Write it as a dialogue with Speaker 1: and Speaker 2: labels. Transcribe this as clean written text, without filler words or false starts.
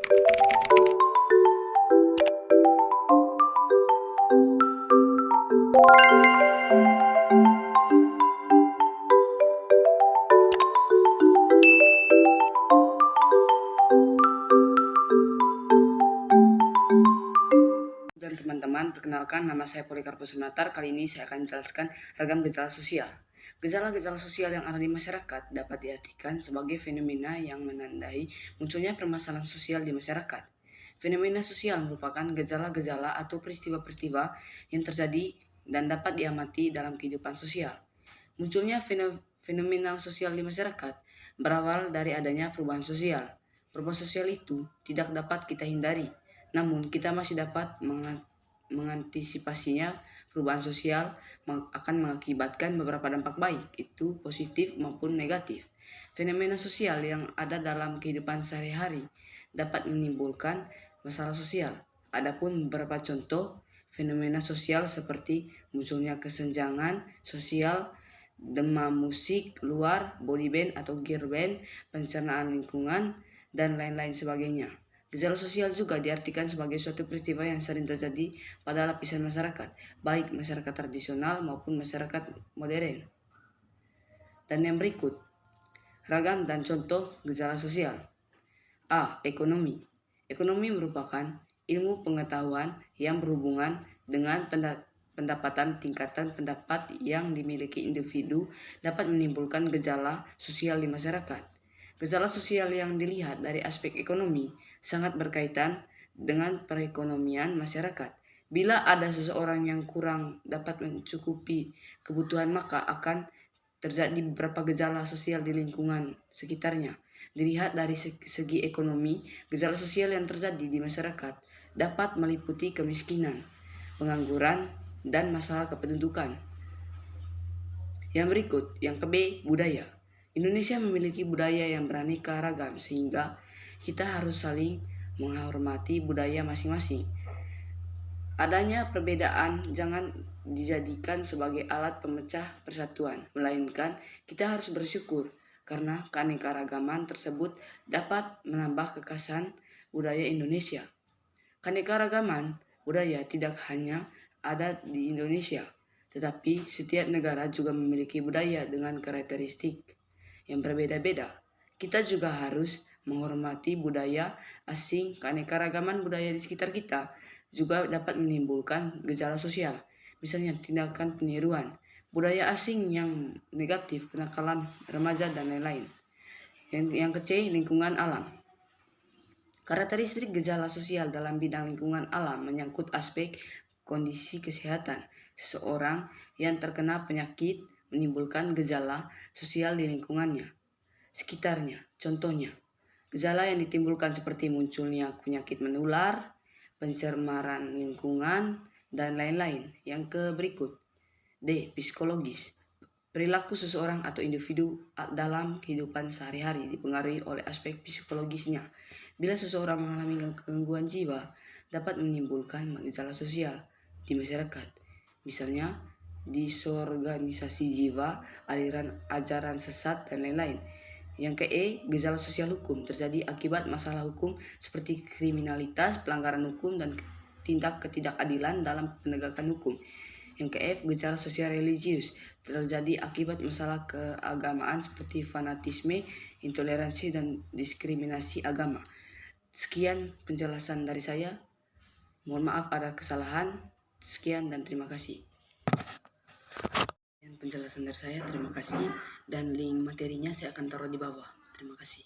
Speaker 1: Dan teman-teman, perkenalkan nama saya Polikarpus Sunatar. Kali ini saya akan menjelaskan ragam gejala sosial. Gejala-gejala sosial yang ada di masyarakat dapat diartikan sebagai fenomena yang menandai munculnya permasalahan sosial di masyarakat. Fenomena sosial merupakan gejala-gejala atau peristiwa-peristiwa yang terjadi dan dapat diamati dalam kehidupan sosial. Munculnya fenomena sosial di masyarakat berawal dari adanya perubahan sosial. Perubahan sosial itu tidak dapat kita hindari, namun kita masih dapat mengantisipasinya. Perubahan sosial akan mengakibatkan beberapa dampak baik, itu positif maupun negatif. Fenomena sosial yang ada dalam kehidupan sehari-hari dapat menimbulkan masalah sosial. Adapun beberapa contoh fenomena sosial seperti munculnya kesenjangan sosial, demam musik luar, body band atau gear band, pencernaan lingkungan, dan lain-lain sebagainya. Gejala sosial juga diartikan sebagai suatu peristiwa yang sering terjadi pada lapisan masyarakat, baik masyarakat tradisional maupun masyarakat modern. Dan yang berikut, ragam dan contoh gejala sosial. A. Ekonomi. Ekonomi merupakan ilmu pengetahuan yang berhubungan dengan pendapatan. Tingkatan pendapat yang dimiliki individu dapat menimbulkan gejala sosial di masyarakat. Gejala sosial yang dilihat dari aspek ekonomi sangat berkaitan dengan perekonomian masyarakat. Bila ada seseorang yang kurang dapat mencukupi kebutuhan, maka akan terjadi beberapa gejala sosial di lingkungan sekitarnya. Dilihat dari segi ekonomi, gejala sosial yang terjadi di masyarakat dapat meliputi kemiskinan, pengangguran, dan masalah kependudukan. Yang berikut, yang ke-B, budaya. Indonesia memiliki budaya yang beraneka ragam sehingga kita harus saling menghormati budaya masing-masing. Adanya perbedaan jangan dijadikan sebagai alat pemecah persatuan, melainkan kita harus bersyukur karena keanekaragaman tersebut dapat menambah kekhasan budaya Indonesia. Keanekaragaman budaya tidak hanya ada di Indonesia, tetapi setiap negara juga memiliki budaya dengan karakteristik yang berbeda-beda. Kita juga harus menghormati budaya asing. Keanekaragaman budaya di sekitar kita juga dapat menimbulkan gejala sosial, misalnya tindakan peniruan, budaya asing yang negatif, kenakalan remaja, dan lain-lain. Yang ke-C, lingkungan alam. Karakteristik gejala sosial dalam bidang lingkungan alam menyangkut aspek kondisi kesehatan seseorang yang terkena penyakit menimbulkan gejala sosial di lingkungannya sekitarnya. Contohnya, gejala yang ditimbulkan seperti munculnya penyakit menular, pencemaran lingkungan, dan lain-lain. Yang berikut, D. Psikologis. Perilaku seseorang atau individu dalam kehidupan sehari-hari dipengaruhi oleh aspek psikologisnya. Bila seseorang mengalami gangguan jiwa, dapat menimbulkan gejala sosial di masyarakat. Misalnya, disorganisasi jiwa, aliran ajaran sesat, dan lain-lain. Yang ke-E, gejala sosial hukum terjadi akibat masalah hukum seperti kriminalitas, pelanggaran hukum, dan tindak ketidakadilan dalam penegakan hukum. Yang ke-F, gejala sosial religius terjadi akibat masalah keagamaan seperti fanatisme, intoleransi, dan diskriminasi agama. Sekian penjelasan dari saya. Mohon maaf ada kesalahan. Sekian dan terima kasih. Penjelasan dari saya, terima kasih, dan link materinya saya akan taruh di bawah. Terima kasih.